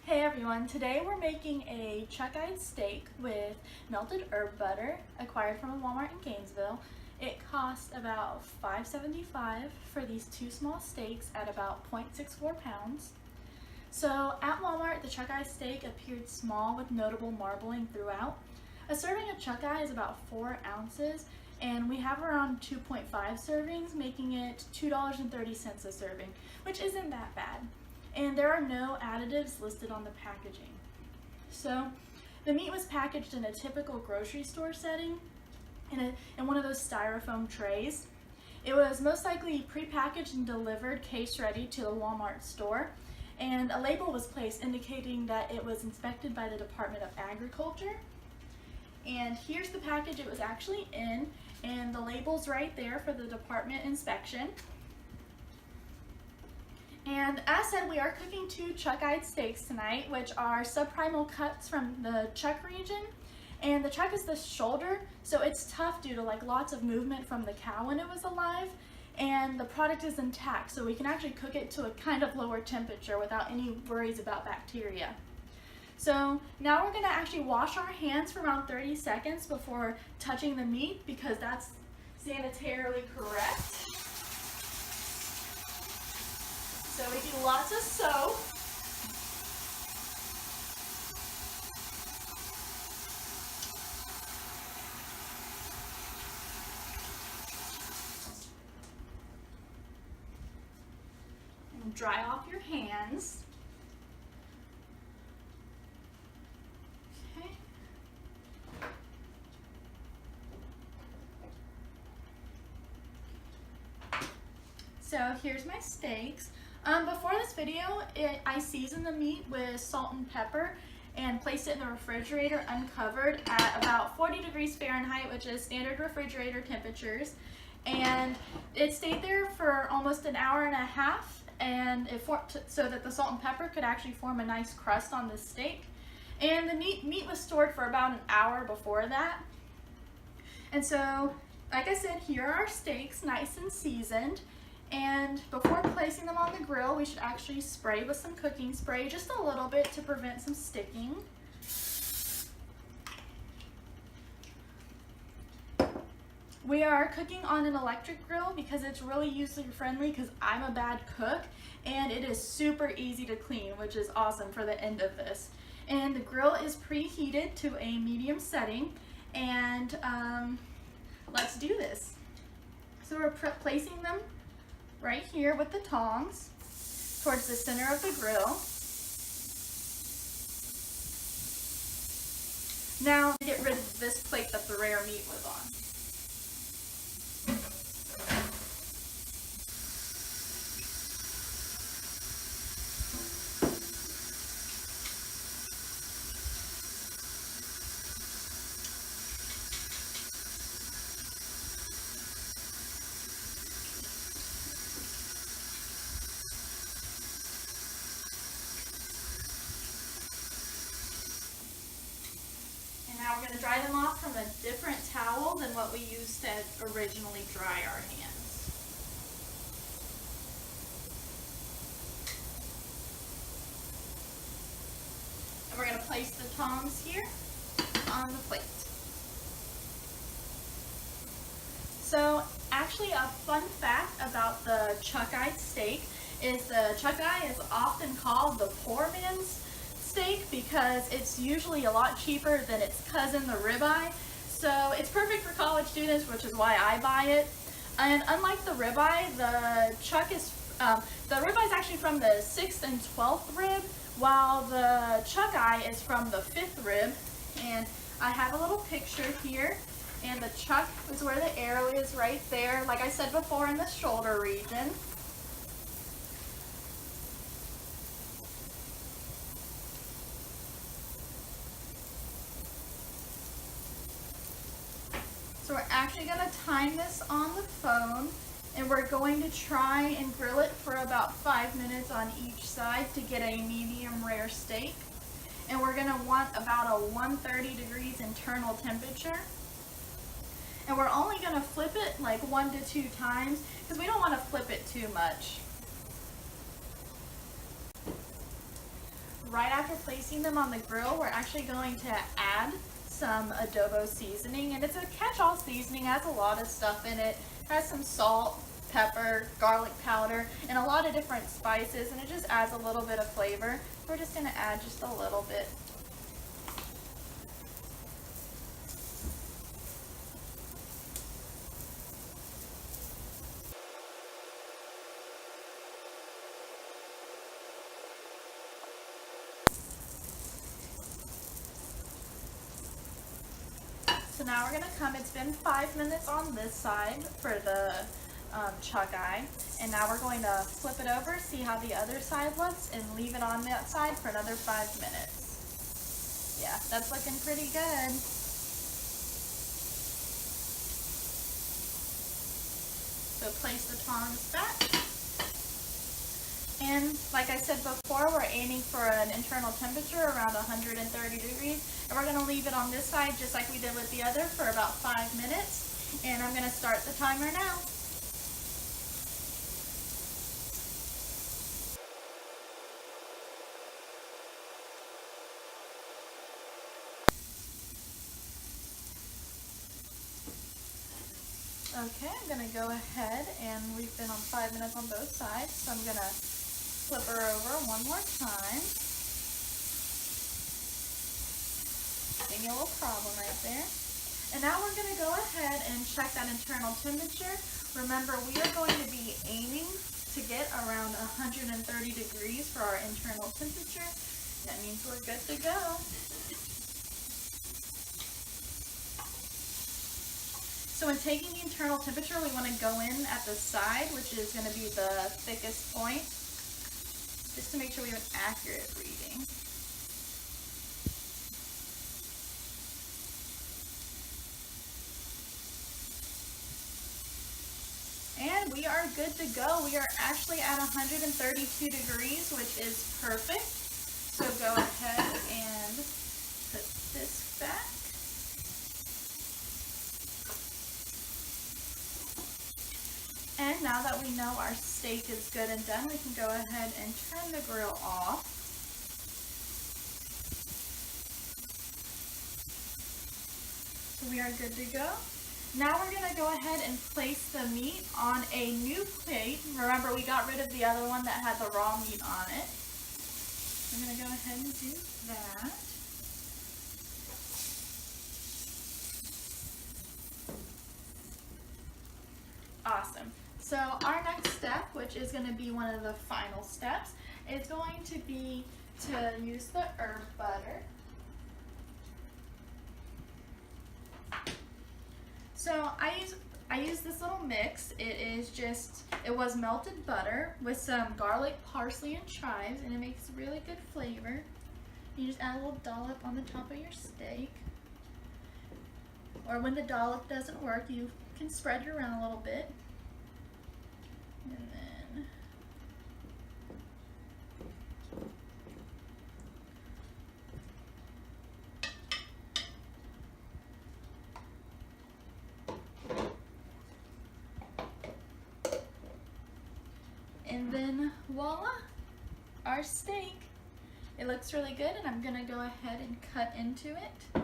Hey everyone, today we're making a chuck-eyed steak with melted herb butter acquired from a Walmart in Gainesville. It cost about $5.75 for these two small steaks at about 0.64 pounds. So at Walmart, the chuck-eye steak appeared small with notable marbling throughout. A serving of chuck-eye is about 4 ounces, and we have around 2.5 servings, making it $2.30 a serving, which isn't that bad. And there are no additives listed on the packaging. So the meat was packaged in a typical grocery store setting in one of those styrofoam trays. It was most likely prepackaged and delivered case ready to the Walmart store, and a label was placed indicating that it was inspected by the Department of Agriculture. And here's the package it was actually in, and the label's right there for the department inspection. And as said, we are cooking two chuck-eyed steaks tonight, which are subprimal cuts from the chuck region. And the chuck is the shoulder, so it's tough due to lots of movement from the cow when it was alive. And the product is intact, so we can actually cook it to a kind of lower temperature without any worries about bacteria. So now we're gonna actually wash our hands for around 30 seconds before touching the meat, because that's sanitarily correct. So we do lots of soap. And dry off your hands. Okay. So here's my steaks. Before this video, I seasoned the meat with salt and pepper and placed it in the refrigerator uncovered at about 40 degrees Fahrenheit, which is standard refrigerator temperatures. And it stayed there for almost an hour and a half, and so that the salt and pepper could actually form a nice crust on the steak. And the meat was stored for about an hour before that. And so, like I said, here are our steaks, nice and seasoned. And before placing them on the grill, we should actually spray with some cooking spray, just a little bit to prevent some sticking. We are cooking on an electric grill because it's really user-friendly, because I'm a bad cook, and it is super easy to clean, which is awesome for the end of this. And the grill is preheated to a medium setting, and let's do this. So we're placing them right here with the tongs towards the center of the grill. Now get rid of this plate that the rare meat was on. Now we're going to dry them off from a different towel than what we used to originally dry our hands. And we're going to place the tongs here on the plate. So actually, a fun fact about the chuck-eyed steak is the chuck-eye is often called the poor man's steak because it's usually a lot cheaper than its cousin, the ribeye. So it's perfect for college students, which is why I buy it. And unlike the ribeye, the ribeye is actually from the 6th and 12th rib, while the chuck-eye is from the 5th rib. And I have a little picture here, and the chuck is where the arrow is right there, like I said before, in the shoulder region. So we're actually going to time this on the phone, and we're going to try and grill it for about 5 minutes on each side to get a medium rare steak. And we're going to want about a 130 degrees internal temperature. And we're only going to flip it like 1 to 2 times because we don't want to flip it too much. right after placing them on the grill, we're actually going to add some adobo seasoning, and it's a catch-all seasoning. It has a lot of stuff in it. It has some salt, pepper, garlic powder, and a lot of different spices, and it just adds a little bit of flavor. We're just going to add just a little bit. So now we're gonna come, it's been 5 minutes on this side for the chuck eye, and now we're going to flip it over, see how the other side looks, and leave it on that side for another 5 minutes. Yeah, that's looking pretty good. So place the tongs back. And like I said before, we're aiming for an internal temperature around 130 degrees. And we're going to leave it on this side just like we did with the other for about 5 minutes. And I'm going to start the timer now. Okay, I'm going to go ahead, and we've been on 5 minutes on both sides, so I'm going to flip her over one more time. Seeing a little problem right there. And now we're going to go ahead and check that internal temperature. Remember, we are going to be aiming to get around 130 degrees for our internal temperature. That means we're good to go. So when taking the internal temperature, we want to go in at the side, which is going to be the thickest point, just to make sure we have an accurate reading. And we are good to go. We are actually at 132 degrees, which is perfect. So go ahead and put this back. And now that we know our steak is good and done, we can go ahead and turn the grill off. So we are good to go. Now we're going to go ahead and place the meat on a new plate. Remember, we got rid of the other one that had the raw meat on it. I'm going to go ahead and do that. Awesome. So our next step, which is going to be one of the final steps, is going to be to use the herb butter. So I use this little mix. It was melted butter with some garlic, parsley, and chives, and it makes really good flavor. You just add a little dollop on the top of your steak. Or when the dollop doesn't work, you can spread it around a little bit. And then voila, our steak. It looks really good, and I'm gonna go ahead and cut into it.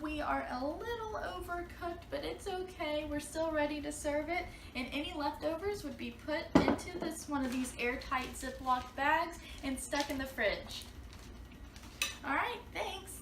We are a little overcooked, but it's okay. We're still ready to serve it, and any leftovers would be put into one of these airtight Ziploc bags and stuck in the fridge. All right, thanks.